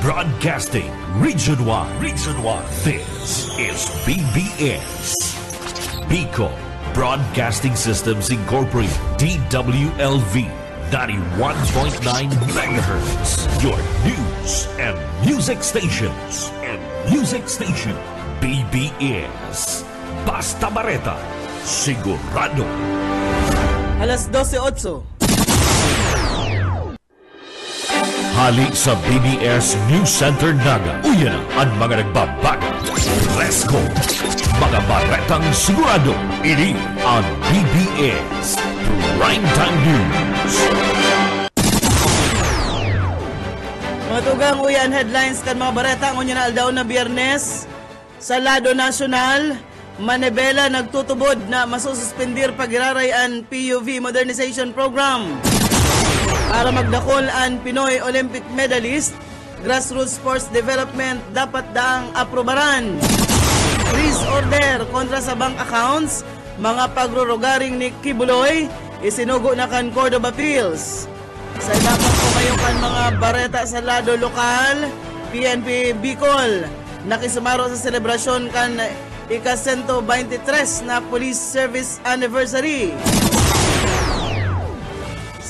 Broadcasting Region 1. Region 1. This is BBS. Bicol Broadcasting Systems Incorporated. DWLV 91.9 megahertz. Your news and music stations. BBS. Basta Bareta. Sigurado. Alas 12:08. Hali sa BBS News Center Naga. Uyan ang mga nagbabago. Fresco. Mga baretang sigurado. Ini ang BBS Primetime News. Mga tugang uyan headlines kan mga bareta ang unya na aldaw na Biyernes. Sa lado nasyonal, Manibela nagtutubod na masususpendir pagirarayan PUV Modernization Program. Para magdakol ang Pinoy Olympic medalist, grassroots sports development dapat daang aprobaran. Freeze order kontra sa bank accounts, mga pagrurugaring ni Kibuloy, isinugo na kan Court of Appeals. Sa iba pang kumayukan mga bareta sa lado lokal, PNP Bicol, nakisumaro sa selebrasyon kan ika-123 na Police Service Anniversary.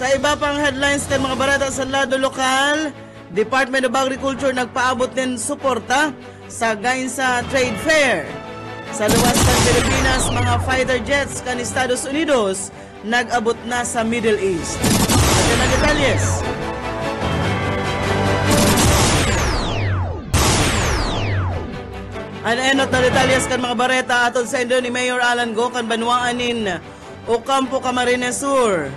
Sa iba pang headlines kay mga barata sa lado lokal, Department of Agriculture nagpaabot din suporta sa Gainsa Trade Fair. Sa luwas ng Pilipinas, mga fighter jets kan Estados Unidos nag-abot na sa Middle East. At na detalyes. An-enot na detalyes kan mga bareta atod sa Indo ni Mayor Alan Go kan Banwaanin Ocampo, Camarines Sur.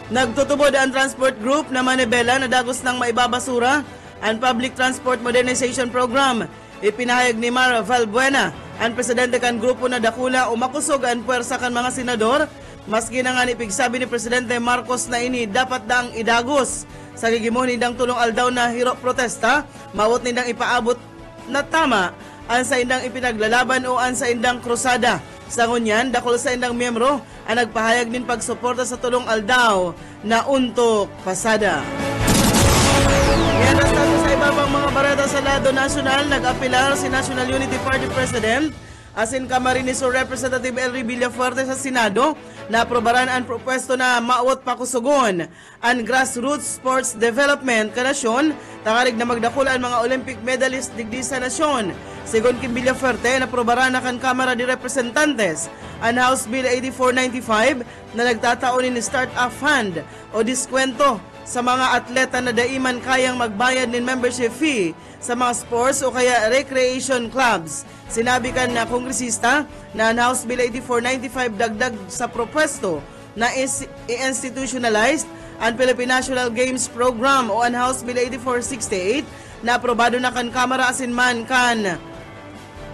Nagtutubod ang transport group na Manibela na dagos ng maibabasura ang Public Transport Modernization Program. Ipinahayag ni Mara Valbuena, ang presidente kan grupo na dakula o makusog ang puwersa kan mga senador. Maski na nga ipigsabi ni Presidente Marcos na ini dapat daang idagos. Sa gigimon nindang tulong aldaw na hiro protesta, mawot nindang ipaabot na tama ang sa indang ipinaglalaban o ang sa indang krusada. Sa ngunyan, dakol sa indang miyembro ang nagpahayag din pagsuporta sa tulong aldaw na untok pasada. Yan ang status sa iba pang mga bareta sa lado nasyonal. Nag-apilar si National Unity Party President asin Camarines Sur Representative Elry Villafuerte sa Senado na aprobaran ang propwesto na maawat pakusugon ang grassroots sports development kanasyon tangarig na magdakul ang mga Olympic medalist digdi sa nasyon. Sigon Kim Villafuerte, naprobaran na kan Kamara de Representantes ang House Bill 8495 na nagtataon ni Start-up Fund o diskwento sa mga atleta na daiman kayang magbayad ng membership fee sa mga sports o kaya recreation clubs. Sinabi kan na kongresista na ang House Bill 8495 dagdag sa propwesto na i-institutionalized ang Philippine National Games Program o ang House Bill 8468 na aprobado na kan Kamara asin man kan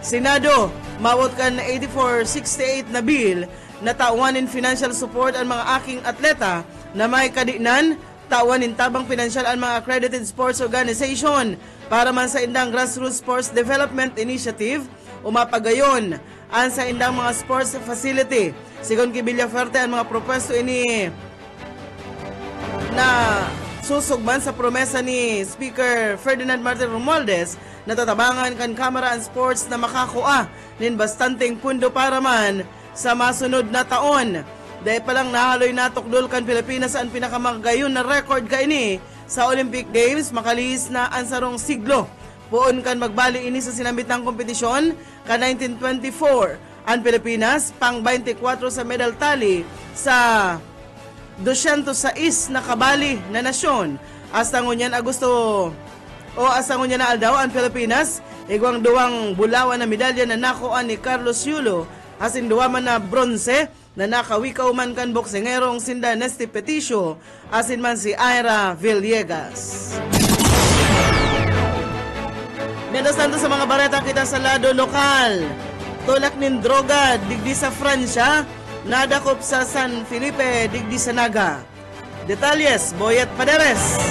Senado. Mawot kan 8468 na bill na tawanin financial support ang mga aking atleta na may kadinan, tawanin tabang financial ang mga accredited sports organization para man sa indang grassroots sports development initiative o mapagayon ang sa indang mga sports facility. Sigon kay Villafuerte, ang mga propwesto ini na susugban sa promesa ni Speaker Ferdinand Martin Romualdez na tatabangan kan Kamara and Sports na makakuha nin bastanteng pundo para man sa masunod na taon. Dahil palang nahaloy natukdol kan Pilipinas ang pinakamagayon na record kaini sa Olympic Games, makalihis na ang sarong siglo. Puon kan magbali ini sa sinambitang kompetisyon ka 1924. Ang Pilipinas pang 24 sa medal tally sa 206 na kabali na nasyon. Hasta ngunyan hasta ngunyan na aldaw ang Pilipinas, igwang duwang bulawan na medalya na nakuan ni Carlos Yulo, asin duwaman na bronze na nakawikaw man kan boksengerong sinda Nesty Peticio, asin man si Ira Villegas. Mientras tanto sa mga bareta kita sa lado lokal, tulak nin droga digdi sa Fransya, nadakop sa San Felipe digdi sa Naga. Detalyes, Boyet Paderes.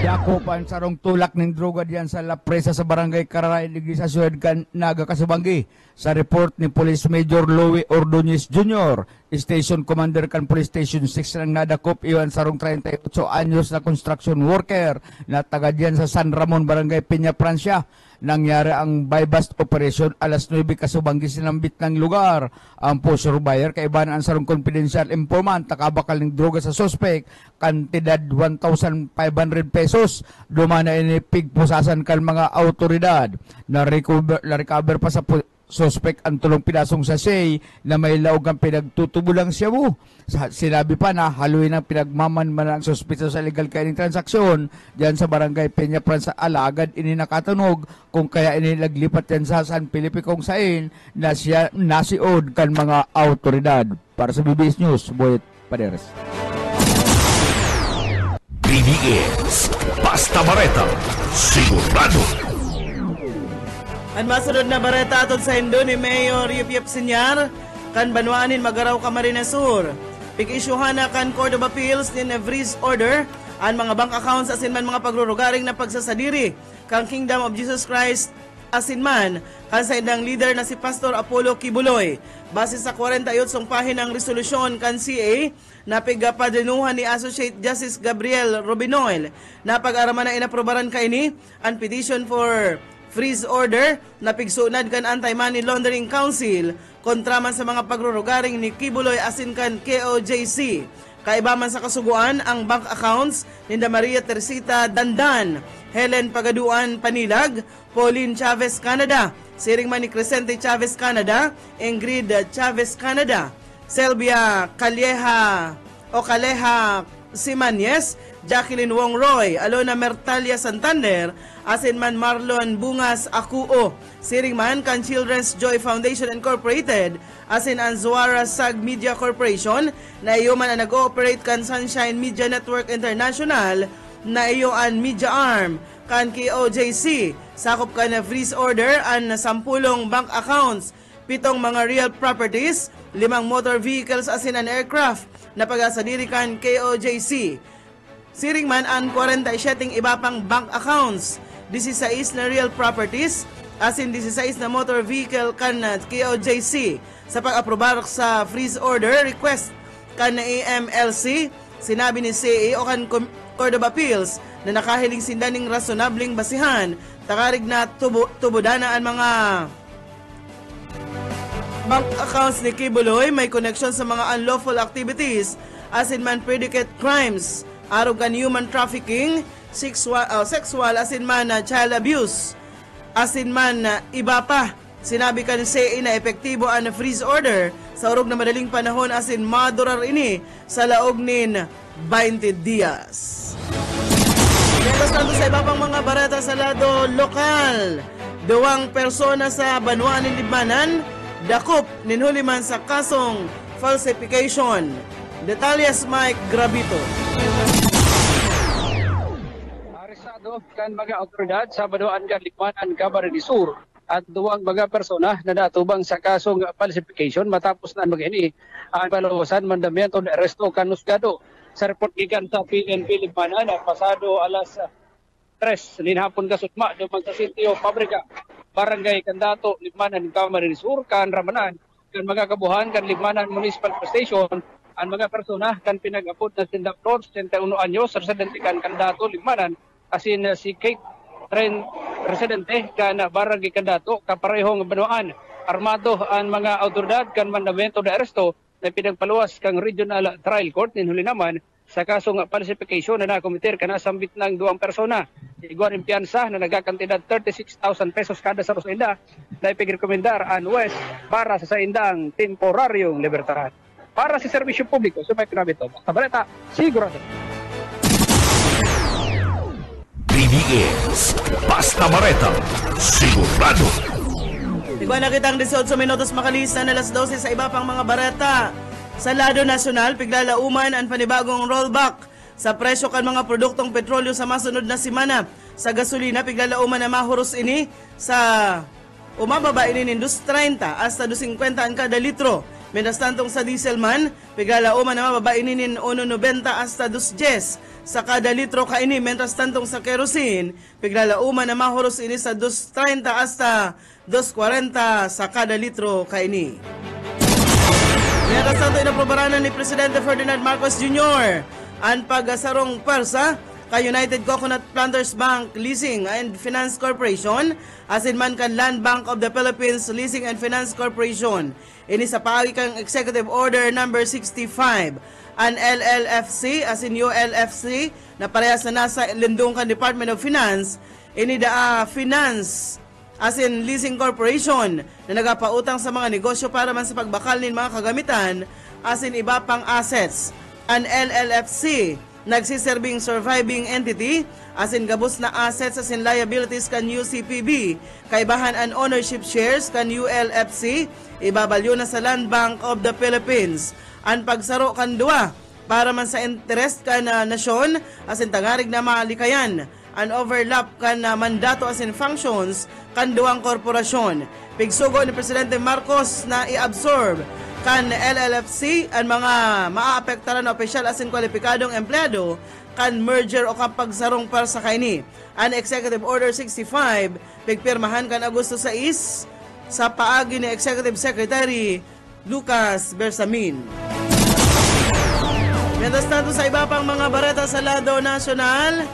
Yakopan sarong tulak ng droga diyan sa La Presa sa Barangay Cararay digdi sa Sued kan Naga Kasubanggi. Sa report ni Police Major Louie Ordonez Jr., Station Commander kan Police Station 6 nang nadakop iwan sarong 38 anyos na construction worker na taga diyan sa San Ramon, Barangay Peña, Francia. Nangyari ang buy-bust operation alas 9 kasubang gisinambit ng lugar. Ang post buyer kaibahan ang sarong confidential informant takabakal ng droga sa suspect kantidad 1,500 pesos. Dumana ini pigpusasan kan mga autoridad. Na-recover pa sa suspect ang tulong pinasong sachet na may laog ang pinagtutubulang siyabu. Sinabi pa na haluin ang pinagmamanman ang suspect sa illegal kaining transaksyon diyan sa Barangay Peña, Francia. Alagad ini nakatanog kung kaya ini naglipat yan sa San Felipe kung sain na siya nasiod kan mga autoridad. Para sa BBS News, Boyet Paderes. BBS Basta Bareta, sigurado. Ang masunod na bareta atod sa Indo ni Mayor Yup Sinyar kan banwaanin Magaraw, Camarines Sur. Pig-isyuhan na kan Court of Appeals ni freeze order ang mga bank accounts asin man mga pagrurugaring na pagsasadiri kang Kingdom of Jesus Christ asin man kan sa indang leader na si Pastor Apollo Kibuloy. Base sa 48 pahinang resolusyon kan CA na pigapadinuhan ni Associate Justice Gabriel Robinoil na pag-araman na inaprobaran kaini ang petition for freeze order na pigsunad kan Anti-Money Laundering Council kontra man sa mga pagrurugaring ni Kibuloy asin kan KOJC. Kaiba man sa kasuguan ang bank accounts ni Maria Teresita Dandan, Helen Pagaduan Panilag, Pauline Chavez Canada, siring man ni Crescente Chavez Canada, Ingrid Chavez Canada, Selvia Calleja Simanyes, Jacqueline Wong Roy, Alona Mertalia Santander, asin man Marlon Bungas Akuo, siring man kan Children's Joy Foundation Incorporated, asin ang Zuara Sag Media Corporation, na iyo man ang nag-ooperate kan Sunshine Media Network International, na iyo ang media arm kan KOJC, sakop ka na freeze order ang 10 bank accounts, 7 mga real properties, 5 motor vehicles asin an aircraft na pag-asadiri kan KOJC. Siring man ang 47 iba pang bank accounts, 16 na real properties, asin 16 na motor vehicle kan KOJC. Sa pag-aprobar sa freeze order request kan na AMLC, sinabi ni CA o kan Court of Appeals na nakahiling sindaning rasonableng basihan, takarig na tubodana ang mga bank accounts ni Kibuloy may connection sa mga unlawful activities asin man predicate crimes, arog kan human trafficking, sexual asin man child abuse, asin man iba pa. Sinabi kan CA na epektibo ang freeze order sa urog na madaling panahon asin madurar ini sa laog nin 20 dias. Netos tanto sa iba pang mga barata sa lado lokal. 2 persona sa Banwaan Libmanan dakop ninhuliman sa kasong falsification. Detalyes Mike Gravito. Aresado kan mga otoridad sa Banwaan Libmanan, Camarines Sur at 2 mga persona na natubang sa kasong falsification matapos na mag-ini ang palawasan mandamiento de arresto kan husgado. Sa report gikan sa PNP Libmanan pasado alas 3 linhapon kasutma dumang sa sitio Pabrika, Barangay Candato, Libmanan, Camarines Sur, kan ramanan kan mga kabuhan kan Libmanan Municipal Station ang mga persona kan pinag-apod na Sinda Flores, 31 anyos, residente kan Candato, Libmanan, asin si Kate Tren, residente kan Barangay Candato, kaparehong Banwaan. Armado ang mga autoridad kan mandamento de arresto na pinagpaluwas kang Regional Trial Court ninhuli naman sa kasong falsification na nakomiter kanasambit ng 2 persona. Iguan impiansa na nagkakantidad 36,000 pesos kada sa Rosalinda na ipigrekomendar ang West para sa saindang temporaryong libertad. Para sa serbisyo publiko, sumay pinabito. Basta balita, sigurado. BBS Basta Bareta, sigurado. Iguan na kitang 18 minutos makalisan na alas 12 sa iba pang mga bareta. Sa lado nasyonal, piglalauman ang panibagong rollback sa presyo kan mga produktong petrolyo sa masunod na semana. Sa gasolina, piglalauman na mahuros ini sa umababa ini ng 2.30 hasta 2.50 ang kada litro. Mientras tantong sa diesel man, piglalauman na mababa ini ng 1.90 hasta 2.10 sa kada litro kaini. Mientras tantong sa kerosene, piglalauman na mahuros ini sa 2.30 hasta 2.40 sa kada litro kaini. Yata sa ito inaprobaranan ni Presidente Ferdinand Marcos Jr. ang pagsarong pwersa kay United Coconut Planters Bank Leasing and Finance Corporation asin man kan Land Bank of the Philippines Leasing and Finance Corporation. Ini sa paagi kang Executive Order number 65 an LLFC asin ULFC na parehas na nasa lindungkan Department of Finance. Ini da Finance asin Leasing Corporation na nagapautang sa mga negosyo para man sa pagbakal nin mga kagamitan asin iba pang assets. An LLFC nagsiserving surviving entity asin gabos na assets asin liabilities kan UCPB kaibahan an ownership shares kan ULFC ibabalyo na sa Land Bank of the Philippines. An pagsaro kan duwa para man sa interest kan nasyon asin tangarig na malikayan an overlap kan mandato asin functions kan duwang korporasyon. Pigsugo ni Presidente Marcos na i-absorb kan LLFC ang mga maaapektaran na opisyal asin kwalipikadong empleyado kan merger o kapagsarong para sa kaini. An Executive Order 65 pigpirmahan kan Agosto 6 sa paagi ni Executive Secretary Lucas Bersamin. Mientras tanto sa iba pang mga bareta sa lado nasyonal,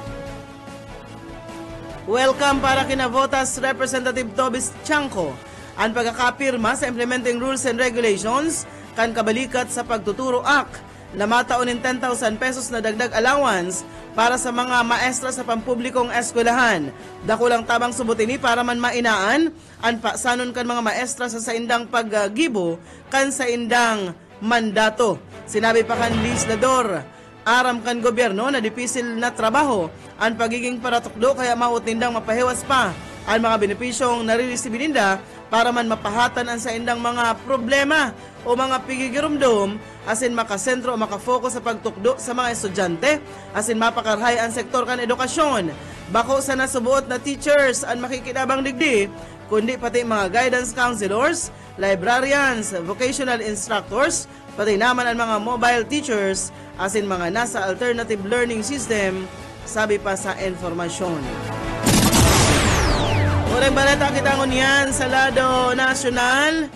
welcome para kina Votas Representative Tobis Chanco ang pagkakapirma sa Implementing Rules and Regulations kan kabalikat sa Pagtuturo Act na mataunin 10,000 pesos na dagdag allowance para sa mga maestra sa pampublikong eskwelahan. Dakulang tabang subutini para man mainaan ang paksanon kan mga maestra sa saindang paggibo kan saindang mandato. Sinabi pa kan legislador aram kan gobyerno na dipisil na trabaho ang pagiging paratukdo kaya mautindang mapahiwas pa ang mga benepisyong naririsibin ninda para man mapahatan ang saindang mga problema o mga pigigirumdum asin makasentro o makafocus sa pagtukdo sa mga estudyante asin mapakarhay ang sektor kan edukasyon. Bako sa nasubuot na teachers ang makikinabang digdi kundi pati mga guidance counselors, librarians, vocational instructors, pati naman ang mga mobile teachers asin mga nasa alternative learning system, sabi pa sa informasyon. Unang balita kitangon yan sa lado nasyonal.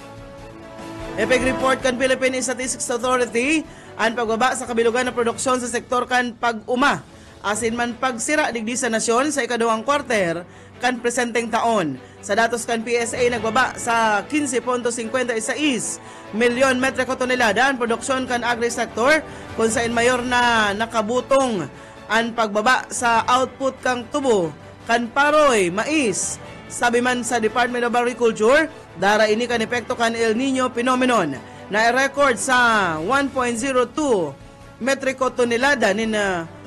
Epeg report kan Philippine Statistics Authority ang pagbaba sa kabilugan ng produksyon sa sektor kan pag-uma asin man pagsira digdi sa nasyon sa ikaduhang quarter kan presenteng taon. Sa datos kan PSA nagbaba sa 15.56 milyon metriko tonelada ang produksyon kan agri-sector kung saan mayor na nakabutong ang pagbaba sa output kang tubo kan paroy, mais. Sabi man sa Department of Agriculture, dara ini kan epekto kan El Nino phenomenon na i-record sa 1.02 metriko tonelada nin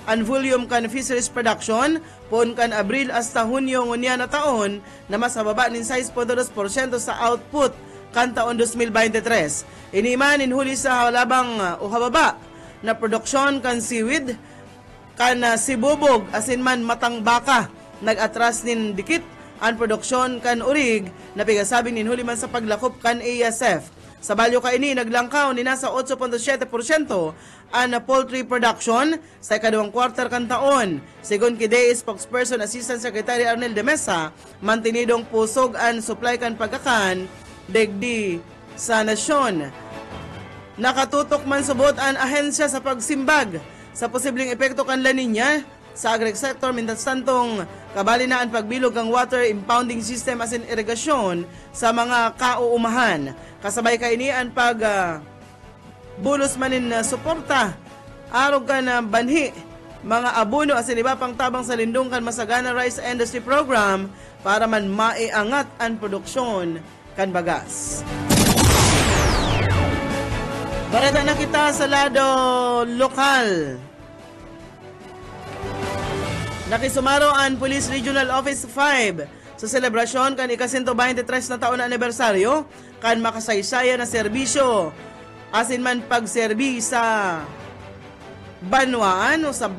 ang volume kan fisheries production pon kan Abril hasta Hunyo ngunya na taon na mas mababa nin 6.2% sa output kan taon 2023. Iniman inhuli sa labang o hababa na produksyon kan seaweed kan sibubog asin man matang baka nag-atras nin dikit ang produksyon kan urig na pigasabing ninhuli man sa paglakop kan ASF. Sa balyo kaini naglangkaw ni nasa 8.7% ang poultry production sa ikaduhang quarter kan taon. Sigon kidei spokesperson Assistant Secretary Arnel de Mesa, mantinidong pusog ang supply kan pagkakan degdi sa nasyon. Nakatutok man subot ang ahensya sa pagsimbag sa posibleng epekto kan La Nina sa agri-sector mintas tantong kabali na ang pagbilog ang water impounding system asin irigasyon sa mga kauumahan. Kasabay kaini ang pag bulos manin suporta arog ka na banhi mga abono asin iba pang tabang sa lindong kan Masagana Rice Industry Program para man maiangat ang produksyon kan bagas. Barada na kita sa lado lokal. Nakisumaro ang Police Regional Office 5 sa selebrasyon kan ika-123 na taon na anibersaryo kan makasaysaya na serbisyo asin man pagserbi sa banwaan o sa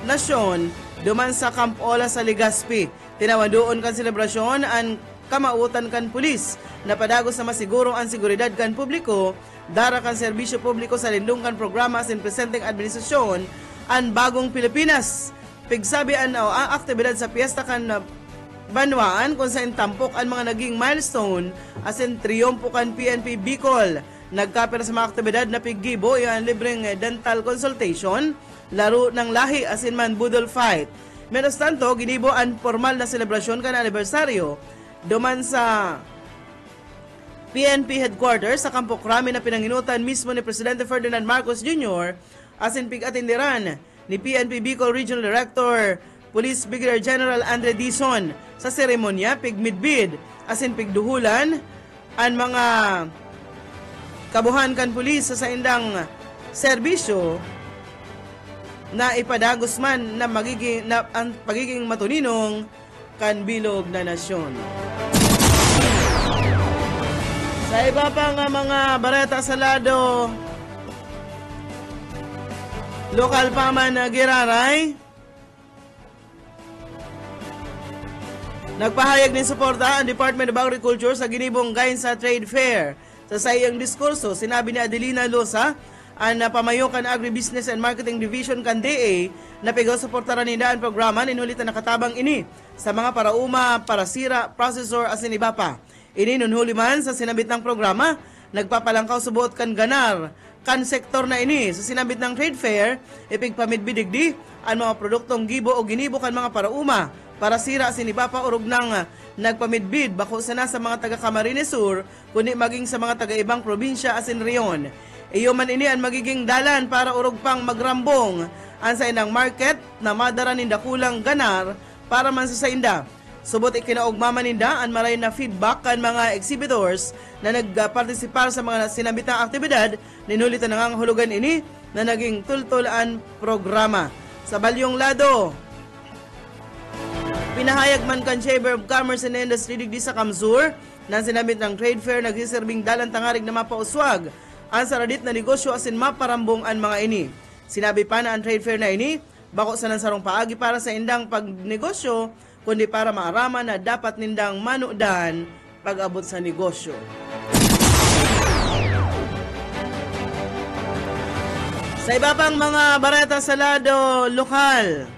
nasyon duman sa Camp Ola sa Legazpi. Tinawadoon kan selebrasyon ang kamautan kan pulis na padagos sa masiguro ang seguridad kan publiko dara kan serbisyo publiko sa lindung kan programa asin presenteng administrasyon ang bagong Pilipinas. Pigsabi ang aktibidad sa piyesta kan banwaan kung saan tampok ang mga naging milestone asin triyompo kan PNP Bicol nagkapira sa mga aktibidad na piggibo yan libreng dental consultation, laro ng lahi asin man budol fight. Menos tanto, ginibo ang formal na selebrasyon kan anibersaryo duman sa PNP headquarters sa Campo Crame na pinanginutan mismo ni Presidente Ferdinand Marcos Jr. asin pig-atindiran ni PNP Bicol Regional Director Police Brigadier General Andre Dizon. Sa seremonya pig-midbid asin pigduhulan ang mga kabuhan kan pulis sa saindang serbisyo na ipadagos man na ang pagiging matuninong kan bilog na nasyon. Sa iba pang mga bareta sa lado, lokal pa man na Giraray, nagpahayag ng suporta ang Department of Agriculture sa ginibong Gainsa Trade Fair. Sa sayang diskurso, sinabi ni Adelina Losa, ang pamayokan Agribusiness and Marketing Division kan DA na pigaw-suportaran nila ang programa ninulitan na katabang ini sa mga parauma, parasira, processor asin iba pa. Ini nunhuli man sa sinabit ng programa, nagpapalangkaw subuot kan ganar, kan sektor na ini. Sa sinabit ng trade fair, ipigpamidbidigdi ang mga produktong gibo o ginibo kan mga parauma, parasira asin iba pa urog ng nagpamidbid bako sana sa mga taga Camarines Sur, kundi maging sa mga taga-ibang probinsya asin riyon. Iyo man ini ang magiging dalan para urog pang magrambong ang sa inang market na madara ninda kulang ganar para man sa sainda. Subot ikinaugmama ninda ang maray na feedback kan mga exhibitors na nagpartisipar sa mga sinabitang aktibidad, ninulitan na ngang hulugan ini na naging tultulan programa. Sa balyong lado, pinahayag man kan Chamber of Commerce and Industry digdi sa Kamsur na sinabit ng trade fair nagsiserving dalan tangarig na mapauswag ang saradit na negosyo asin maparambong ang mga ini. Sinabi pa na ang trade fair na ini bako sa nansarong paagi para sa indang pagnegosyo, kundi para maaraman na dapat nindang manudan pag-abot sa negosyo. Sa iba pang mga bareta sa lado lokal,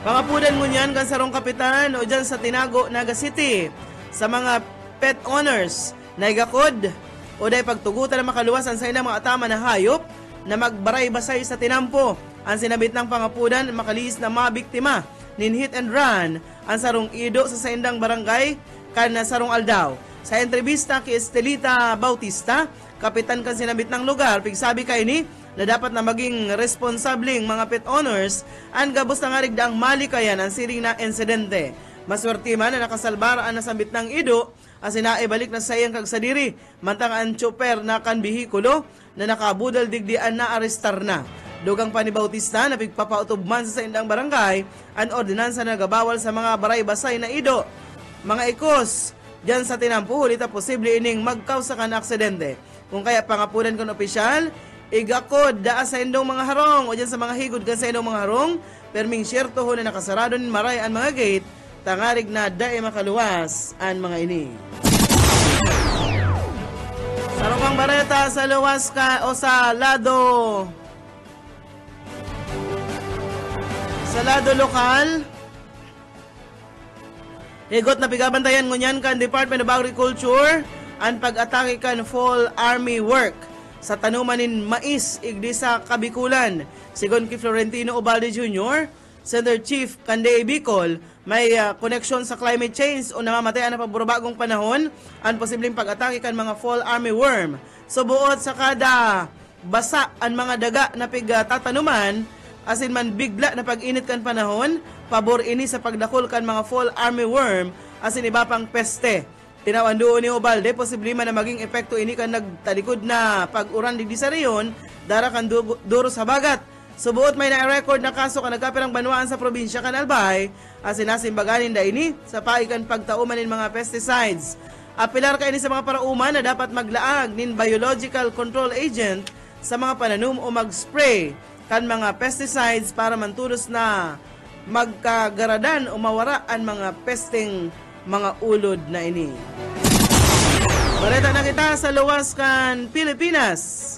pangapudan mo niyan kan sarong kapitan o dyan sa Tinago, Naga City, sa mga pet owners na igakod o dahil pagtugutan na makaluwasan sa ilang mga atama na hayop na magbaray-basay sa tinampo. Ang sinabit ng pangapudan makaliis na mga biktima nin hit and run ang sarong ido sa saindang barangay kan sarong Aldaw. Sa entrevista kay Estelita Bautista, kapitan kan sinabit ng lugar, pigsabi kay ni na dapat na maging responsabling mga pet owners ang gabos na ngarigdaang malikayan ang siring na insidente. Maswerte man na nakasalbara ang nasambit ng ido as inaibalik na sayang kag sadiri mantang ang chopper na kan bihikulo na nakabudal digdian na arestar na. Dugang pa ni Bautista na pigpapautob man sa indang barangay ang ordinansa na nagabawal sa mga baray-basay na ido. Mga ikos, dyan sa tinampo, hulita posible ining magkausa ka na aksidente. Kung kaya pangapunan kon opisyal, igakod daa sa indong mga harong o dyan sa mga higod ka sa indong mga harong, perming syerto ho na nakasarado nin maray ang mga gate, tangarig na dae makaluwas ang mga ini. Sarong bareta sa luwas ka o sa lado lokal, higot na pigabantayan ngunyan kan Department of Agriculture ang pag-atake kan fall army work sa tanumanin mais igdi sa Kabikulan. Sigon kay Florentino Ubalde Jr., Center Chief Kandei Bicol, may koneksyon sa climate change o namamatayan na pagbabagong panahon ang posibleng pag-atake kan mga fall army worm. So buot sa kada basa ang mga daga na pigtatanuman, asin man bigla na pag-init kan panahon, pabor ini sa pagdakol kan mga fall army worm, asin iba pang peste. Tinawan doon ni Ubalde, posible man na maging epekto ini kan nagtalikod na pag-uran digdi sa riyon, dara kan duro sa bagat. Subuot may na-record na kaso kan nagkapirang banwaan sa probinsya kan Albay, asin nasimbaganin da ini sa paikan pagtauman nin mga pesticides. Apilar ka ini sa mga parauma na dapat maglaag nin biological control agent sa mga pananum o mag-spray kan mga pesticides para manturos na magkagaradan o mawara ang mga pesting mga ulod na ini. Balita na kita sa luwas kan Pilipinas.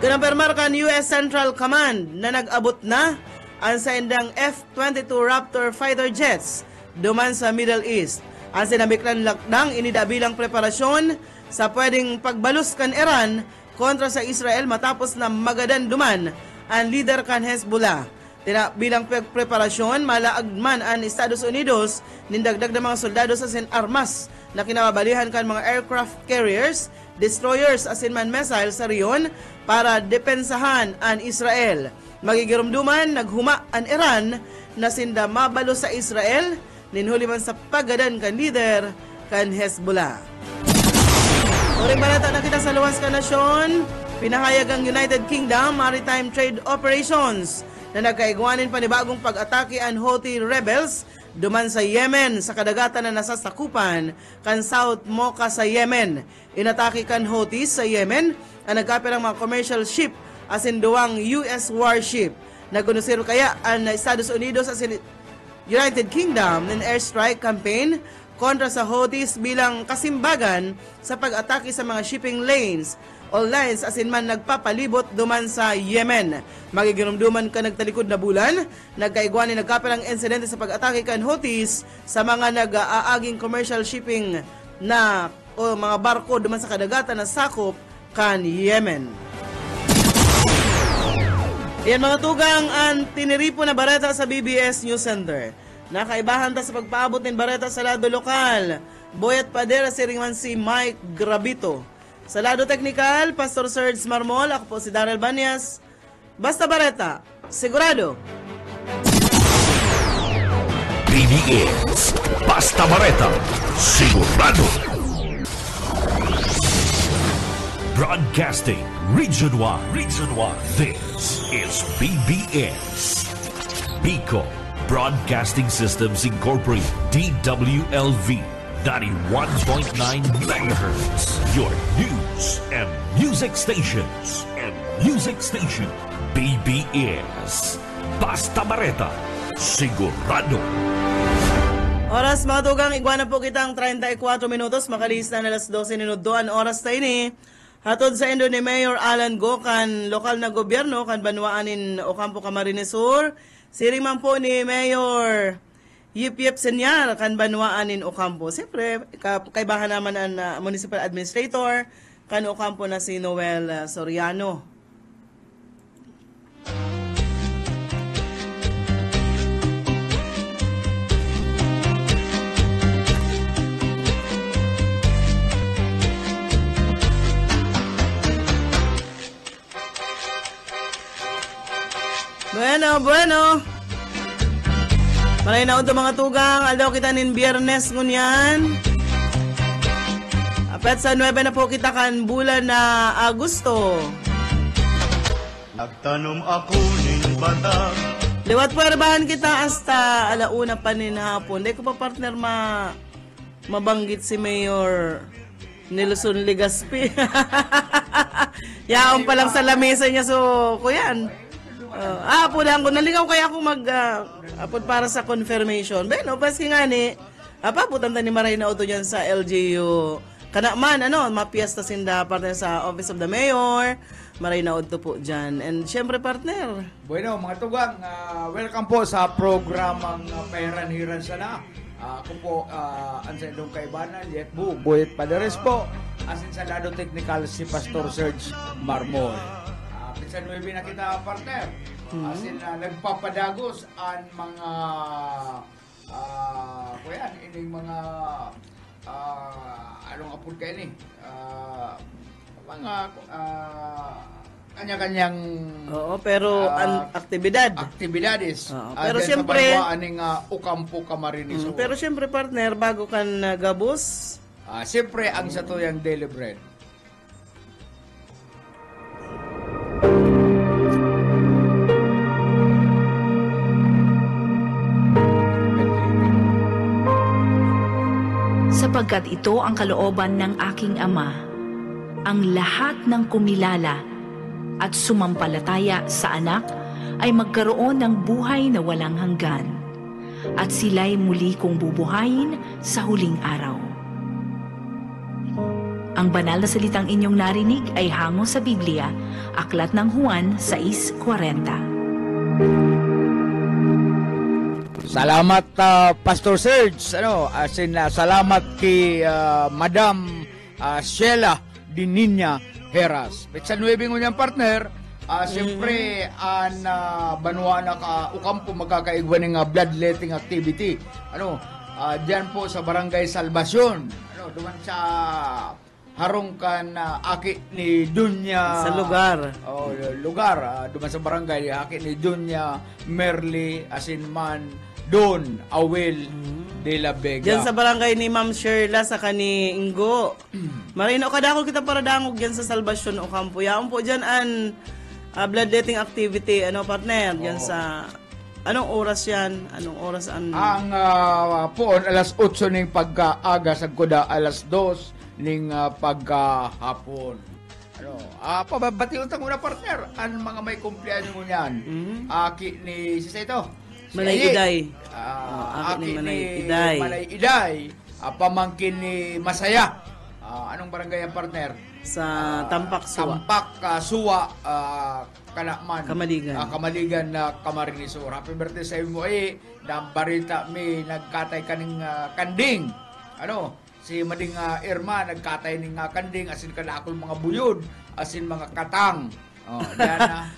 Kinapermar kan US Central Command na nag-abot na ang saindang F-22 Raptor fighter jets duman sa Middle East. Ang sinamiklan lakdang inida bilang preparasyon sa pwedeng pagbalus kan Iran kontra sa Israel matapos na magadanduman ang leader kan Hezbollah. Bilang preparasyon, malaagman ang Estados Unidos nindagdag na mga soldado sa armas na kinababalihan kan mga aircraft carriers, destroyers asin man missiles sa riyon para depensahan ang Israel. Magigirumduman, naghuma ang Iran na sinda mabalo sa Israel ninhuli man sa pagadan kan leader kan Hezbollah. Uring balata na kita sa luwas ka nasyon, pinahayag ang United Kingdom Maritime Trade Operations na nagkaigwanin panibagong pag-atake ang Houthi rebels duman sa Yemen sa kadagatan na nasasakupan kan South Mocha sa Yemen. Inatake kan Houthis sa Yemen ang nagkapirang mga commercial ship asin duwang US warship. Nagunusiro kaya ang Estados Unidos asin United Kingdom ng airstrike campaign kontra sa Houthis bilang kasimbagan sa pag-atake sa mga shipping lanes o lines asin man nagpapalibot duman sa Yemen. Magiginumduman ka nagtalikod na bulan, nagkaigwani nagkaperang insidente sa pag-atake kan Houthis sa mga nag-aaging commercial shipping na o mga barko duman sa kadagatan na sakop kan Yemen. Yan mga tugang ang tiniripo na bareta sa BBS News Center. Nakaibahan ta sa pagpaabot ng bareta sa lado lokal. Boyet Padera siringman si Mike Grabito. Sa lado teknikal, Pastor Serge Marmol, ako po si Darrell Banyas. Basta bareta, sigurado. BBS Basta Bareta, sigurado. Broadcasting Region 1. This is BBS. Bicol Broadcasting Systems Incorporated, DWLV, 91.9 megahertz. Your news and music stations. BBS Basta Bareta, sigurado. Oras mga tugang, igwana po kitang 34 minutos, makalis na alas 12 minuto ang oras tayo ni. Hatod sa endo ni Mayor Alan Go kan lokal na gobyerno kan Banwaanin Ocampo Camarines Sur. Siring man po ni Mayor Yip Senyar kan Banwaanin Ocampo. Siyempre, kaibahan naman ang municipal administrator kan Ocampo na si Noel Soriano. Bueno. Malay na ito mga tugang. Aldaw kita nin biyernes ngunyan. Apet sa 9 na po kita kan bulan na Agosto. Nagtanom ako nin bata. Liwat puwerbahan kita hasta alauna pa nin hapon. Di ko pa partner mabanggit si Mayor Nelson Legaspi. Yaon pa lang sa lamesa niya. So, kuyan. Pulang ko. Naligaw kaya ako apod para sa confirmation. Beno, paski nga ni, paputan ta ni Maray na auto dyan sa LGU. Kanaman, mapiesta sinda partner sa Office of the Mayor. Maray na auto po dyan. And syempre partner. Bueno, mga tugang, welcome po sa programang Pahiran-Hiran Sana. Ako po, Ansendong Kaibanan, Yet Bu, Boyet Paderes po. Asin sa lado technical si Pastor Serge Marmol. Pinsan 9 na kita partner. Asin nagpapadagos ang mga kuyan, ining mga anong apod kayo ni? Mga kanya-kanyang pero aktibidades. Pero siyempre aning Ocampo Camarines Sur. Pero siyempre partner, bago kan gabos, siyempre ang sa tuyang daily bread. Sapagkat ito ang kalooban ng aking Ama, ang lahat ng kumilala at sumampalataya sa anak ay magkaroon ng buhay na walang hanggan, at sila'y muli kong bubuhayin sa huling araw. Ang banal na salitang inyong narinig ay hango sa Biblia, Aklat ng Juan 6:40. Salamat Pastor Serge. Salamat kay Madam Sheila Dininya Heras. Petsa 9 ngunyang partner. Siyempre an banwa na ka ukampo magkakaigwa ng bloodletting activity. Diyan po sa Barangay Salvacion. Duman sa harungkan aki ni Dunya Sa lugar. Duman sa barangay aki ni Dunya Merly Asinman Don Awel de la Vega. Diyan sa barangay ni Ma'am Sherla sa kani Ingo. Marino kadako kita para dangog diyan sa Salvacion o Campo. Yaon po diyan an bloodletting activity partner diyan sa anong oras yan? Anong oras ang poon alas 8 ning pagkaaga sa kuda alas 2 ning pagkahapon. Pababati utang una partner ang mga may kumpleanyo mo niyan. Aki ni sisa ito. Malay Iday. Aki ni Malay Iday. Pamangkin ni Masaya. Anong barangay ang partner? Sa Tampak Suwa. Tampak Suwa Kanakman. Kamaligan na Camarines Sur. Happy birthday sa imo na barita mi nagkatay kaning kanding. Si Mading Irma nagkatay ning kanding asin kanakol mga buyod, asin mga katang.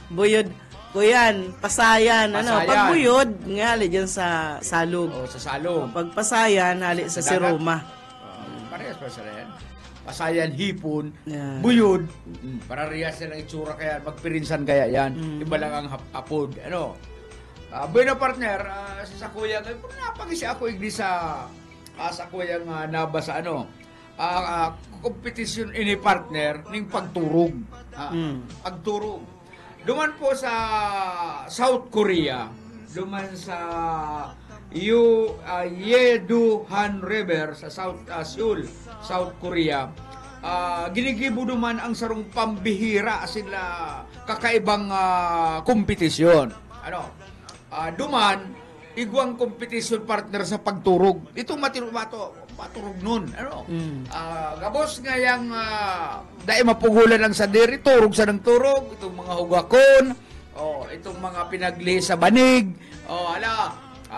Buyod Kuyan, pasayan. Pagbuyod, nga hali dyan sa salog. Sa salog. Pag pasayan, hali sa siroma. Parehas pa sa rin. Pasayan, hipon, Yeah. buyod. Para riyas yan ang itsura kaya, magpirinsan kaya yan. Iba lang ang hapod. Bueno partner, sa kuya, napag-isi ako igdi sa kuya nga nabasa kompetisyon ini partner ning pagturog. Pagturog. Duman po sa South Korea, duman sa Yeouhan River sa Seoul, South Korea. Ginigibo duman ang sarong pambihira sila kakaibang kompetisyon. Duman igwang kompetisyon partner sa pagturog. Ito maturog nun. Gabos nga yung dahil mapugulan ang sadir, turog sa ng turog, itong mga hugakon, itong mga pinagli sa banig,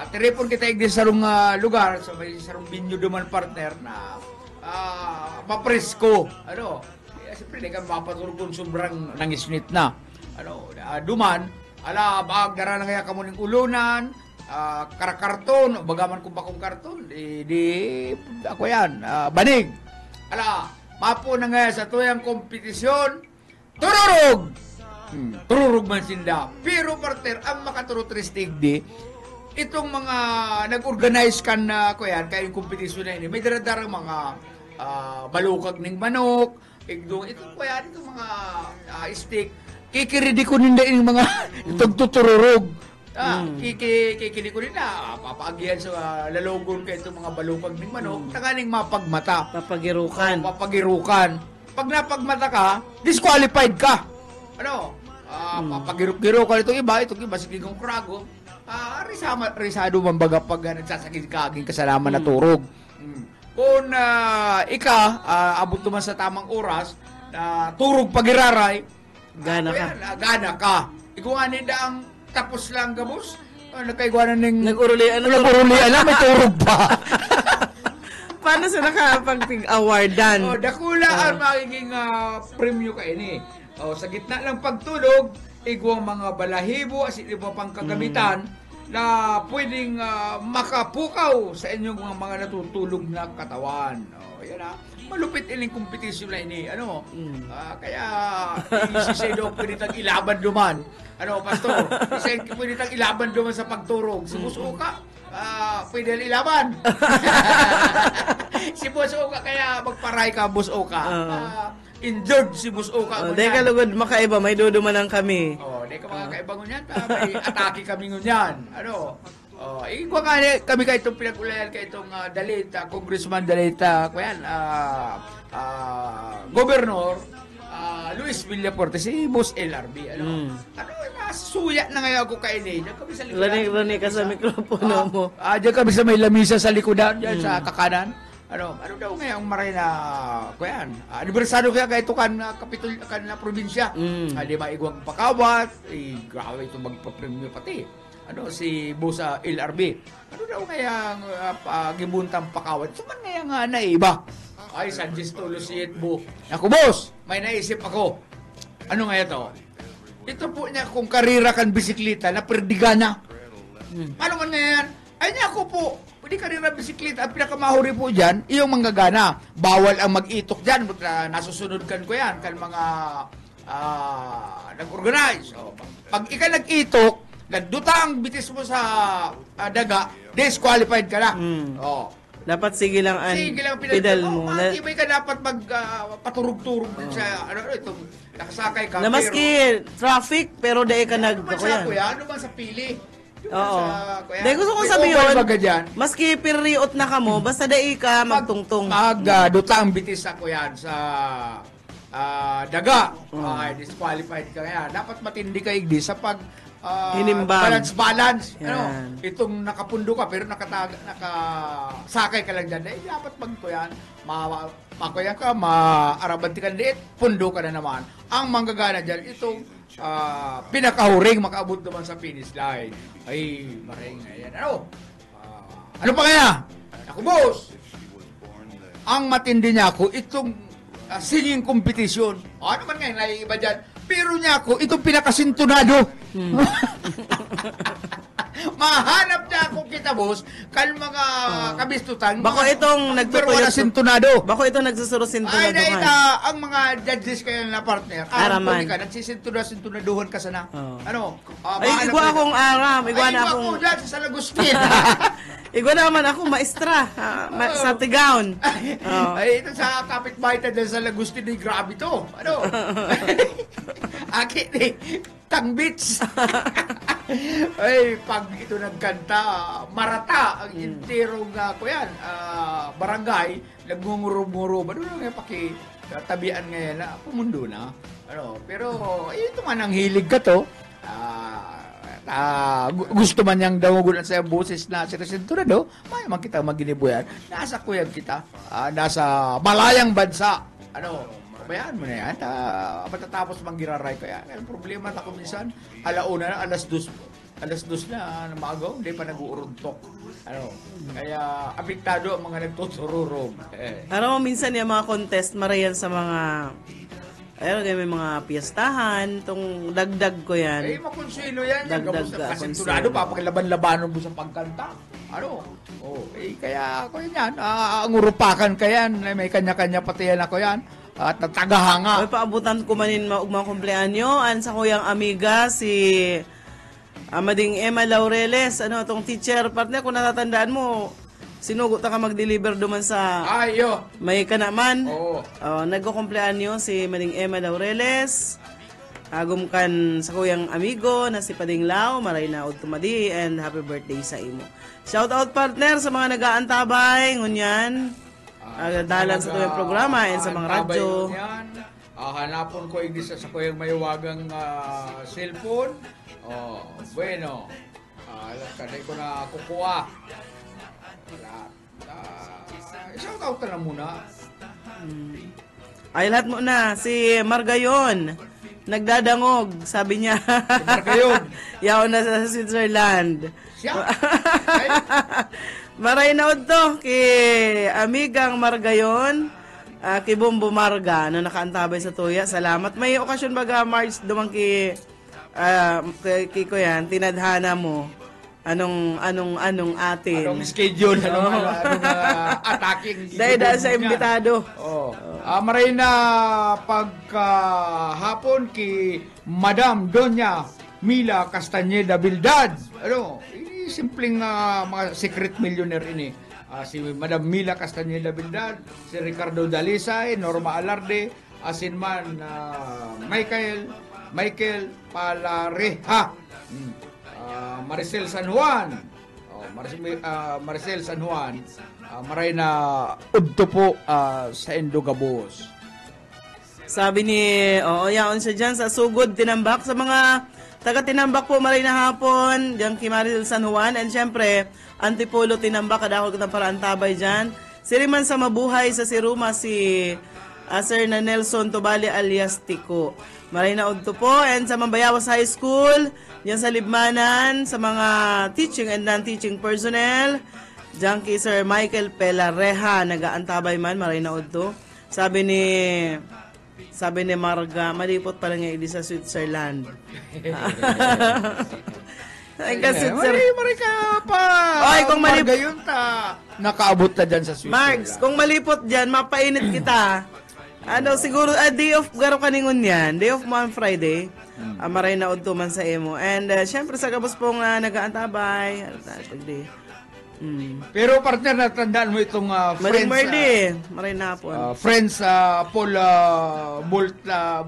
tiripon kita igdi sa sarong lugar, sa may sarong binyo duman partner na mapresko. Siyempre, di ka mapaturog kung sobrang nangisnit na. Duman, bagdara na kaya kamuning ulunan, karakarton, bagaman kung bakong karton, ako yan, banig. Mapo na nga sa tuyang kompetisyon, tururog! Tururog man sinda. Pero partner, ang makaturutristig itong mga nag-organize kan kuyan, kaya yung kompetisyon na ini, may daradarang mga balukag ng manok, itong kuyan, itong mga stick, kikiridi ko ninda yung mga itong tutururog. Kikili ko rin na papaagihan sa lalogon kayo itong mga balukag ng manok, naganing mapagmata. Papagirukan. Pag napagmata ka, disqualified ka. Papagiruk-girukan itong iba sige kong krago. Risado man baga pag nagsasakit ka aging kasalaman na turog. Kung abot naman sa tamang oras, turog pagiraray, Gana ka. Ikaw nga nila ang tapos lang gabos. Nagkaigwanan ng... Nag-urulian na, may turog pa. Paano sila nakapag-awardan? Dakula ang magiging premyo ka ini. Sa gitna ng pagtulog, igwang mga balahibo at iba pang kagamitan na pwedeng makapukaw sa inyong mga natutulog na katawan. Yan malupit iling kompetisyon na ini. Kaya isisay daw pwede tag ilaban duman. Pastor? Pwede tag ilaban duman sa pagturog. Si Boss Oka, pwede ilaban. Si Boss Oka, kaya magparay ka, Boss Oka. Injured si Boss Oka. Di ka lugod makaiba, may dudumanan kami. Di ka makakaiba ngunyan, may atake kami ngunyan. Igwa nga kami kayo itong pinag-ulayan kayo itong Dalita, Congressman Dalita, Governor Luis Villaporte, si Boss LRB. Suya na ngayon ako kayo eh. Diyan kami sa likudan. Lani ka sa mikropono mo. Diyan kami sa may lamisa sa likudan, diyan sa kakanan. Ano daw ngayon maray na kuyan. Anibersaryo kaya kay ito kan kapitol kan na probinsya. Di ba igwang pakawat, grabe ito magpa-premyo pati. si Busa LRB. Ano daw kaya gibuntang pakawat? Suman kaya nga na iba. Ay, suggest to Luciet Bu. Ako, boss, may naisip ako. Ano nga ito? Ito po niya kung karira kan bisikleta na perdigana. Paano man nga yan? Ay niya ako po, pwede karira bisikleta. Ang pinakamahuri po dyan, iyong manggagana. Bawal ang mag-itok dyan. Nasusunod kan ko yan. Kan mga nag-organize. So, pag ika nag-itok, nagduta ang bitis mo sa daga, disqualified ka na. Oh. Dapat sige lang pedal mo. Matibay ka dapat paturog-turog sa itong nakasakay ka. Na maski traffic, pero dahil ka Ano man sa pili? Oo. Dahil gusto kong sabihin, maski piriot na ka mo, basta dahil ka magtungtong. Magduta ang bitis ako yan sa daga. Disqualified ka yan. Dapat matindi ka igdi sa hinimbang. Balance. Itong nakapundo ka pero nakasakay ka lang dyan. Dapat magko yan. Makuyan ka, maarabanti ka liit, pundo ka na naman. Ang manggagana dyan, itong pinakahuring makaabot naman sa finish line. Ay, maring yan. Ano pa kaya? Ako, boss! Ang matindi niya ako, itong singing competition. Ano man ngayon, naiiba dyan. Pero niya ako, itong pinakasintunado. Mahanap niya ako kita, boss, kan mga kabistutan. Bako itong nagpapayot sintunado. Bako itong nagsusunod-sintunaduhan. Ay, ang mga judges kayo na partner. Araman. Ka, nagsisintunaduhan ka sana. Ano? Ay, igwa akong aram. Igwa na akong... Ay, igwa ako sa Lagustin. Igwa naman ako, maestra. Sa Tigaon. Ay, ito sa kapitbahay tayo sa Lagustin. Grabe to. Ano? Akin eh. Tangbits. Ay, pag ito nagkanta, marata, ang interong ko yan, barangay, nagmunguro-muro, ba doon nga tabian ngayon na pumundo na. Pero, ito man ang hilig ka to, gusto man niyang damugunan sa boses na si Resenturado, may man kita maginibuyan, nasa kuyan kita, nasa malayang bansa, bayaan mo na yan. Matatapos manggiraray ko yan. Ang problema na kung minsan, alauna na, alas dos na maagaw, hindi pa nag-uuruntok. Kaya apektado ang mga nagtutururong. Minsan yung mga contest, marayan sa mga, may mga piyestahan, itong dagdag ko yan. Makonsuelo yan. Dagdag ka. Kasintunado, papakilaban-labanon mo sa pagkanta. Kaya ako yan. Ang urupakan ka yan. May kanya-kanya pati yan ako yan. At tagahanga. Ay, paabutan ko manin mga kumpleanyo. Sa kuyang amiga, si Amading Emma Laureles. Itong teacher partner, kung natatandaan mo, sinugot ka mag-deliver duman sa... May ka naman. Nagkukumpleanyo si Mading Emma Laureles. Agum kan sa kuyang amigo na si Pading Lau. Maray na tumadi and happy birthday sa imo. Shout out partner sa mga nag-aantabay. Ngunyan. Dalan sa tuwing programa and sa mga radyo. Hanapon ko yung sa kuyang mayawagang cellphone. Bueno. Kanay ko na kukuha. Shout out ka na muna. Ay, lahat mo na. Si Margayon. Nagdadangog, sabi niya. Si Margayon. Yaon na sa Switzerland. Siya? Maray na to kay amigang Margayon, kay Bumbo Marga na nakaantabay sa tuya. Salamat. May okasyon baga March dumang kay ko yan, tinadhana mo. Anong atin? Anong schedule? Anong attacking? Dahil sa imbitado. Maray na pagkahapon kay Madam Doña Mila Castañeda Bildad. Simpleng mga secret millionaire ini. Si Madam Mila Castañeda Bildad, si Ricardo Dalisay, Norma Alarde, asin man Michael Palareha, Maricel San Juan, Maricel San Juan, maray na udto po sa Indogabos. Sabi ni, yaon siya dyan sa Sugod, Tinambak, sa mga taga-Tinambak po, maray na hapon, dyan kay Maricel San Juan, and syempre, Antipolo, Tinambak, kadahol ko ng paraan tabay dyan. Siriman sa mabuhay sa Siruma, si Sir na Nelson Tobali alias Tico. Maray na udto po. And sa Mambayawas High School, yan sa Libmanan, sa mga teaching and non-teaching personnel, diyan kay Sir Michael Pelareja, nagaantabay man, maray na udto. Sabi ni Marga, malipot pa lang yung sa Switzerland. Ay, Mari ka pa. Oy, kung Marga yun nakaabot na dyan sa Switzerland. Marks, kung malipot dyan, mapainit kita. Siguro, day off, garo kaningon yan. Day off mo on Friday. Maray na udto man sa emo. And, syempre, sa kabos pong nagaantabay. Pero partner, natandaan mo itong friends. Maray na po. Friends Paul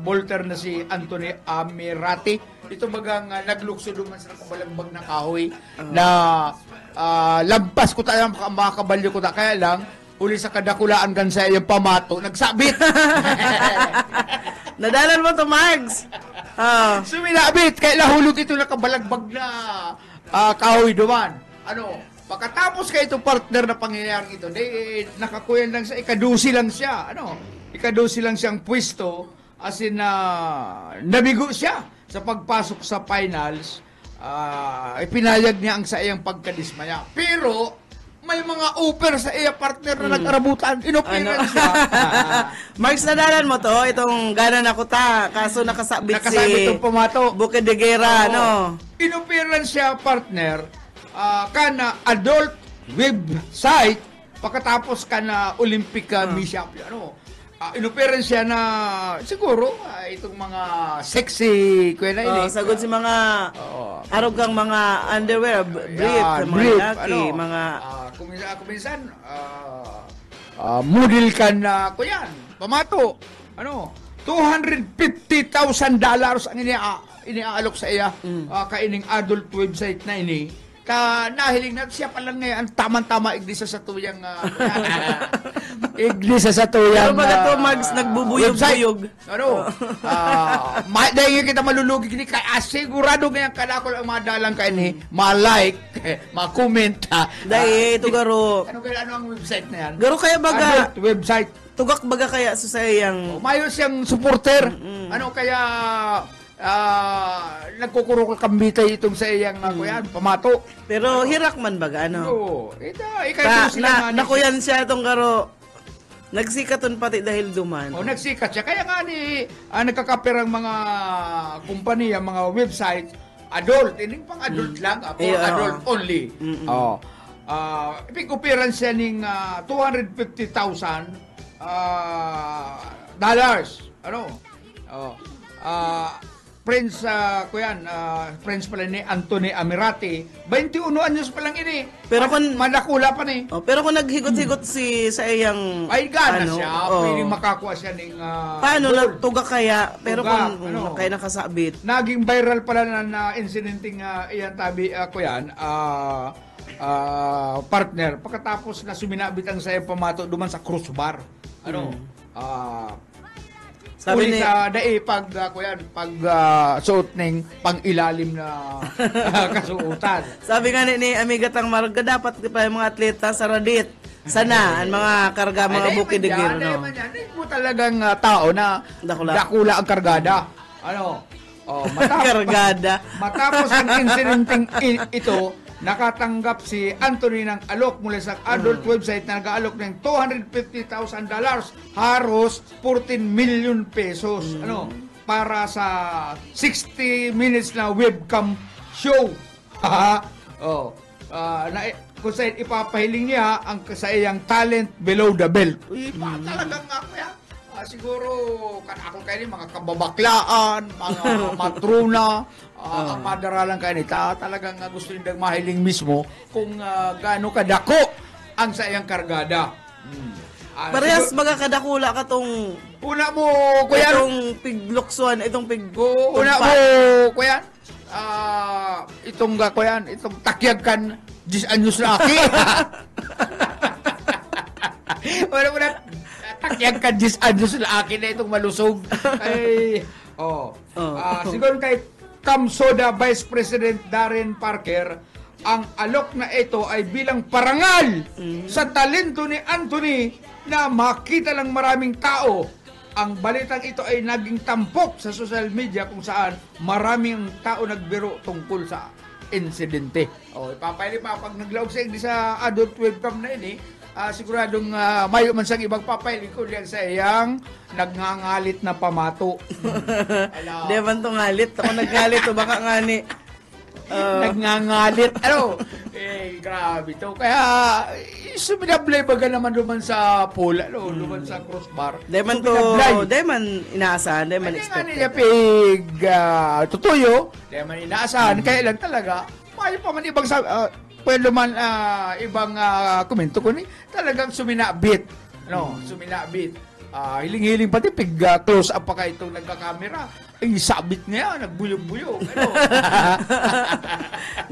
Bolter na si Anthony Amirati. Ito bagang naglukso duman sa kabalagbag na kahoy na lampas ko tayo mga kabalyo ko kaya lang uli sa kadakulaan kan sa iyong pamato nagsabit. Nadalan mo to, Mags. Suminabit kaya lahulog ito na kabalagbag na kahoy duman. Pagkatapos kay itong partner na pangyayaring ito, nakakuyan lang sa ikadusi lang siya. Ikadusi lang siyang pwesto as in nabigo siya sa pagpasok sa finals. Ipinayag niya ang sa iyang pagkadismaya. Pero may mga offer sa iya partner na nag-arabutan. Inoperan siya. Marks, nadalan mo to, itong gana na kuta, kaso nakasabit itong pamato. Bukid de Guerra, Inoperan siya partner kana adult website pagkatapos kana Olympic mishap. Inoperan siya na siguro itong mga sexy kuya na ini. Sagod si mga arog kang mga underwear, brief, mga laki, mga kuminsan model ka na kuyan, pamato. $250,000 ang iniaalok sa iya kaining adult website na ini. Nahiling na siya pa lang ngayon tama-tama iglisa sa tuyang iglisa sa tuyang pero baga to, Mags, nagbubuyog-buyog. Dahil kita malulugi kini kaya sigurado ngayon kalakol ang mga dalang kaini ma-like, ma-comment. Dahil ito garo. Ano ang website na yan? Garo kaya baga adult website. Tugak baga kaya sa sayang mayo siyang supporter. Kaya nagkukurok kambitay itong sa iyang kuyan, pamato. Pero hirak man baga, Oo. Ikaw sila nakuyan siya itong garo. Nagsikaton pati dahil duman. Nagsikat siya. Kaya nga nagkakaperang mga kumpanya, mga website, adult. Hindi pang adult lang, adult only. Ipikupiran siya ng $250,000. Friends friends pala ni Anthony Amirati, 21 anyos pa lang ini. Pero kung madakula pa ni. Pero kung naghigot-higot sa iyang ay gana siya, pwedeng makakuha siya ng paano tuga kaya? Pero kung kaya nakasabit. Naging viral pala na incidenting iyan tabi partner pagkatapos na suminabit ang sa iyang pamato duman sa crossbar. Sabi ni sa pag suot ning pang-ilalim na kasuotan. Sabi nga ni Amigatang Marga, dapat pa yung mga atleta sa radit. Sana ang mga karga, mga bukid de Guerra. Hindi mo talagang tao na dakula ang kargada. Kargada. Matapos ang incidenting ito, nakatanggap si Anthony ng alok mula sa adult website na nag-aalok ng $250,000 haros 14 million pesos para sa 60 minutes na webcam show. Kung saan ipapahiling niya ang sa iyang talent below the belt. Talagang kaya siguro ako kayo mga kababaklaan, mga matruna, ang madaralan kayo nita, talagang gusto nilang mahiling mismo kung gaano kadako ang sa iyang kargada. Parehas baga kadakula ka tong una mo kuya itong pigluksuan, itong una mo kuya itong kuya itong takyag kan 10 anyos na aki. Wala takyag kan 10 anyos na aki na itong malusog. Ay siguro kay Kamsoda Vice President Darren Parker, ang alok na ito ay bilang parangal sa talento ni Anthony na makita lang maraming tao ang balitang ito ay naging tampok sa social media kung saan maraming tao nagbiro tungkol sa insidente. Ipapaili pa pag naglaog sa di sa adult webcam na ini, siguradong mayo man sang ibang papaili ko diyan sa iyang nagngangalit na pamato. Di man to ngalit. Ako naggalit o baka ngani. Nagngangalit. Grabe to. Kaya, suminablay baga naman duman sa pula, duman sa crossbar. Di man inaasahan, di man expected. Niya pig tutuyo, di man inaasahan, kaya lang talaga, may pa man ibang pwede man ibang komento ko ni, talagang suminabit. Suminabit. Hiling-hiling pati pig close up pa kayo itong nagka-camera. Ay, sabit niya, nagbuyog-buyog.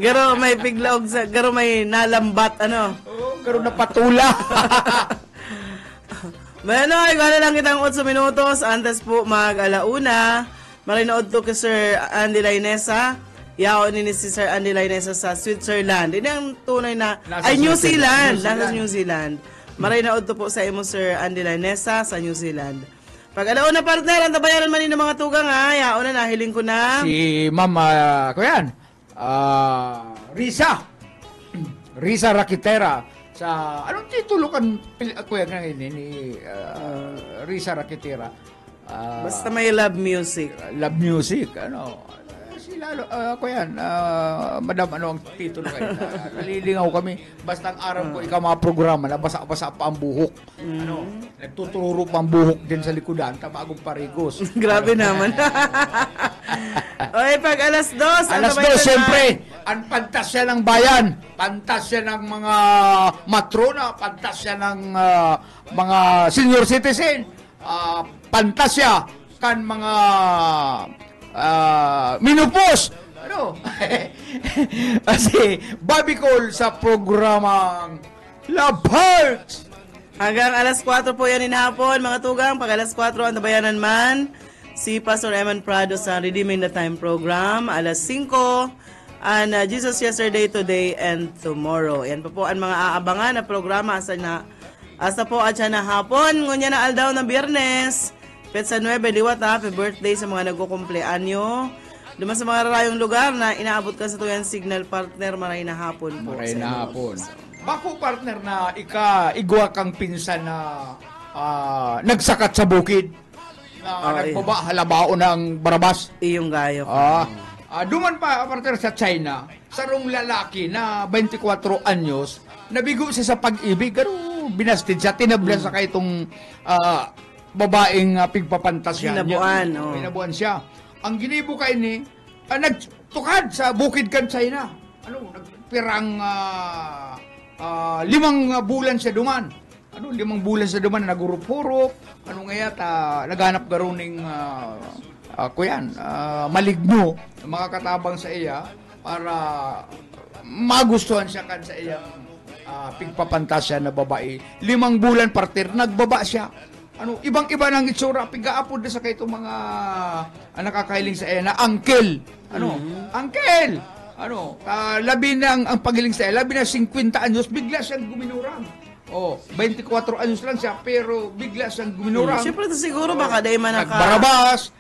Garo may piglaog sa, garo may nalambat, garo napatula. Bueno, igala lang kitang 8 minutos antes po mag-alauna. Marinood to kay Sir Andy Lainesa. Yaon ni si Sir Andy Lainesa sa Switzerland. Hindi ang tunay na, New Zealand. Nasa New Zealand. Marinood to po sa imo Sir Andy Lainesa sa New Zealand. Pag alauna partner, ang tabayaran man ng mga tugang ha. Yaon na, nahiling ko na. Si Mama, kuyan, Risa Rakitera sa anong titulo kan kuya nga ni Risa Rakitera. Basta may love music. Love music, sila kuyan, madam, ano ang titulo kayo? Nalilingaw kami. Basta ang araw ko, ikaw mga programa, nabasa-basa pa ang buhok. Nagtuturo pa ang buhok din sa likodan, tamagong parigos. Grabe naman. Okay, pag alas 2. Alas 2, siyempre, ang pantasya ng bayan, pantasya ng mga matrona, pantasya ng mga senior citizen, pantasya kan mga minupos. Kasi Bobby Cole sa programang Love Hearts. Hanggang alas 4 po yan hapon, mga tugang. Pag alas 4, ang tabayanan man, si Pastor Eman Prado sa Redeeming the Time program. Alas 5, and Jesus Yesterday, Today, and Tomorrow. Yan po ang mga aabangan na programa asa po at siya na hapon. Ngunya na aldaw na Biyernes. Petsa 9, liwat happy birthday sa mga nagkukumpleanyo. Duman sa mga rarayong lugar na inaabot ka sa tuyan signal partner, maray na hapon po. Maray na hapon. Bako partner na igwa kang pinsan na nagsakat sa bukid. Nagbaba, halabao ng barabas. Iyong gayo. Duman pa partner sa China, sarong lalaki na 24 anyos, nabigo siya sa pag-ibig, pero binastid siya, tinablan sa kay itong babaeng pigpapantas siya. Hinabuan siya. Ang ginibo kay ni, nagtukad sa bukid kan China. Nagpirang 5 bulan siya duman. 5 bulan siya duman, nagurup-hurup. Naghanap garuning maligno, mga katabang sa iya, para magustuhan siya kan sa iyang pigpapantas siya na babae. 5 bulan partner, nagbaba siya. Ibang-iba ng itsura, pigaapod na sa kayo itong mga nakakailing sa iya na uncle. Uncle! Labi na ang pagiling sa iya, labi na 50 anyos, bigla siyang guminurang. 24 anyos lang siya, pero bigla siyang guminurang. Siyempre ito siguro, baka dahil man nagbarabas,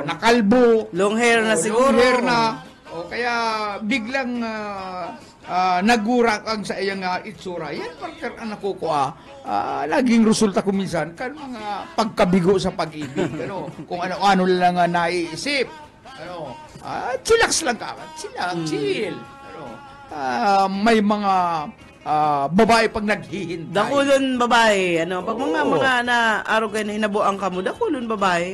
nakalbo, long hair na siguro. Long hair na. Kaya biglang nagurak ang sa iyang itsura. Yan partner ang nakukuha. Laging resulta ko minsan kan mga pagkabigo sa pag-ibig. Kung ano-ano lang naiisip. Chillax lang ka. Chill. May mga babae pag naghihintay. Dakulon babae. Pag mga na araw kayo na hinabuang ka mo, dakulon babae.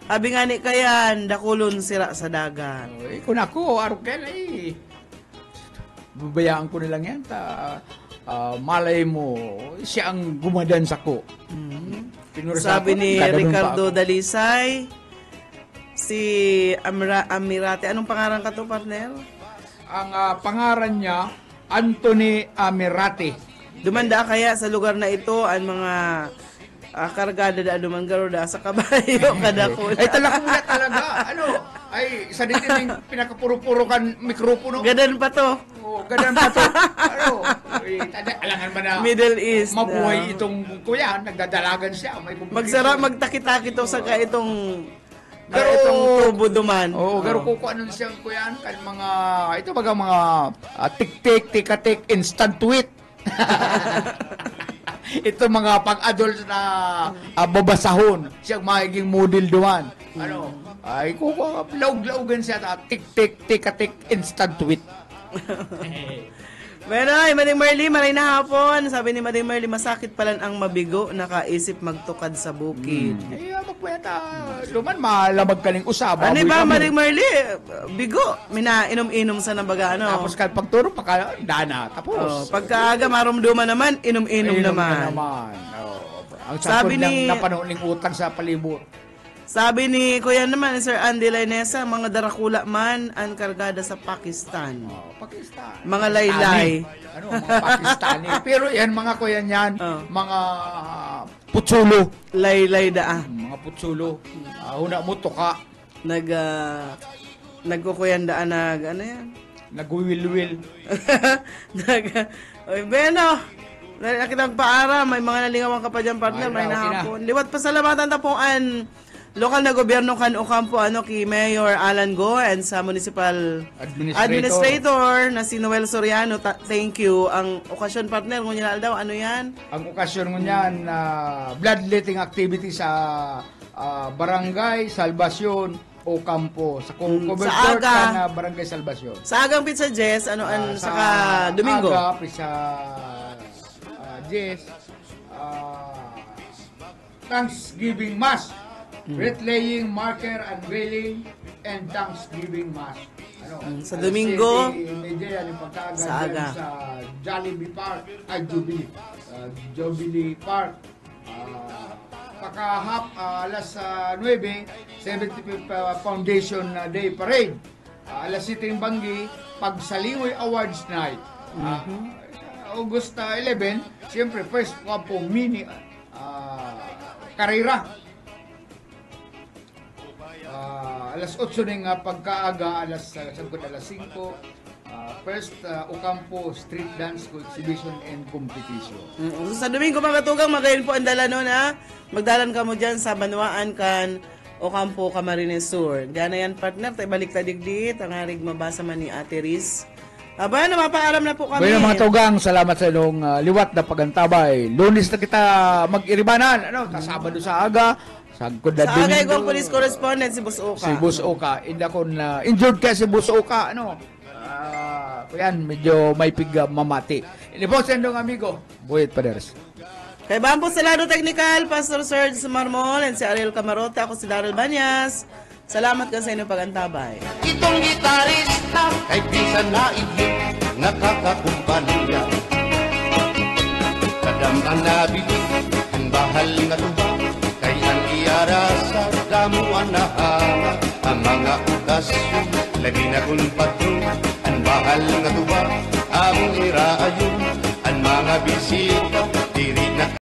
Abi nga ni kayan, dakulon sira sa dagat. Kung ako, araw kayo na babayaan ko nilang yan. Malay mo, siya ang gumadansa ko. Sabi ni Ricardo Dalisay, si Amirate. Anong pangalan ka to, partner? Ang pangaran niya, Anthony Amirate. Dumanda kaya sa lugar na ito ang mga kargada da duman garuda sa kabayo kada ko. Ay talakula talaga. Ay sa dito pinakapuro-puro kan mikropono. Gadan pa to. Oo, ganun pa to. Alangan man na Middle East. mabuhay itong kuya, nagdadalagan siya. May Magsara, magtakit-takit to sa itong Pero- itong tubo duman. Oo, pero kung ano siya kuya, kan mga, ito baga mga tik-tik, tika-tik, instant tweet. Ito mga pang-adults na babasahon, siyang magiging model duman. Ano? Ay, kuko, laug-laugan siya na tik-tik, tika-tik, instant tweet. Menay, Mading Marley, maray na hapon. Sabi ni Mading Marley, masakit pala ang mabigo, nakaisip magtukad sa bukid. Eh, magkwenta, luman, malamag ka ning usaba. Ano ba, Mading Marley? Bigo, minainom-inom sa nabaga, ano? Tapos kan pagturo, dana. Oh, Tapos. pagkaaga, marumduman naman, inom-inom Inom naman. Ang Sabi sabi ni- ng napanong utang sa palibot. Sabi ni Kuya naman, Sir Andy Lainesa, mga darakula man ang kargada sa Pakistan. Pakistan. Mga laylay. Ano, mga Pakistani. Pero yan, mga kuya niyan, Oh. mga putsulo. Laylay da. Mga putsulo. Una mo tuka. Nagkukuyandaan ano yan? Nagwiwil-wil. Oy, Beno. Nakitang paara, may mga nalingawan ka pa dyan, partner, Ay, may okay na. nahapon. Liwat pasalamatan ta po ang lokal na gobyerno kan Ocampo kay Mayor Alan Go and sa municipal administrator na si Noel Soriano. Thank you. Ang okasyon, partner, ngunit daw, ano yan? Ang okasyon mo niyan, bloodletting activity sa Barangay Salvacion Ocampo. Sa Covered aga. na Barangay Salvacion. Sa agang Pizza Jess, saka Domingo. Aga, sa Jess, Thanksgiving Mass. Wreath laying, marker, unveiling, and Thanksgiving Mass. Ano? Sa Domingo, Medya, yung pagkaaga sa dyan aga. sa Jollibee Park, ay Jubilee Park. Pakahap, alas 9, 75th Foundation Day Parade. Alas 7 yung Banggi, Pagsaliway Awards Night. August 11, siyempre, first po mini karera. Alas 8 ng pagkaaga, alas 5, first Ocampo Street Dance Exhibition and Competition. Sa Domingo mga katugang, magayon po ang dala no na magdalan ka mo dyan sa Banuaan kan Ocampo, Camarines Sur. Gana yan, partner, tayo balik ta digdit, ang harig mabasa man ni Ate Riz. Aba, napapaalam na po kami. Bueno mga tugang, salamat sa inyong liwat na pagantabay. Lunes na kita mag-iribanan, Sabado sa aga, sa agay kong police correspondent si Boss Oka. Si Boss Oka. Hindi ako na injured kaya si Boss Oka, yan, medyo may mamati. Ini po sa inyong amigo, Buhit Paderes. Kay Bampo Salado Technical, Pastor Serge Marmol, and si Ariel Camarote, ako si Daryl Banyas. Salamat ka sa inyong pagantabay. Itong gitarista ay bisan na ihin nakakakumpanya. Kadamtan na bili ang bahal nga tuba kay ang iyara sa damuan na hanga. Ang mga okasyon lagi na kung patron ang bahal nga tuba ang iraayon ang mga bisita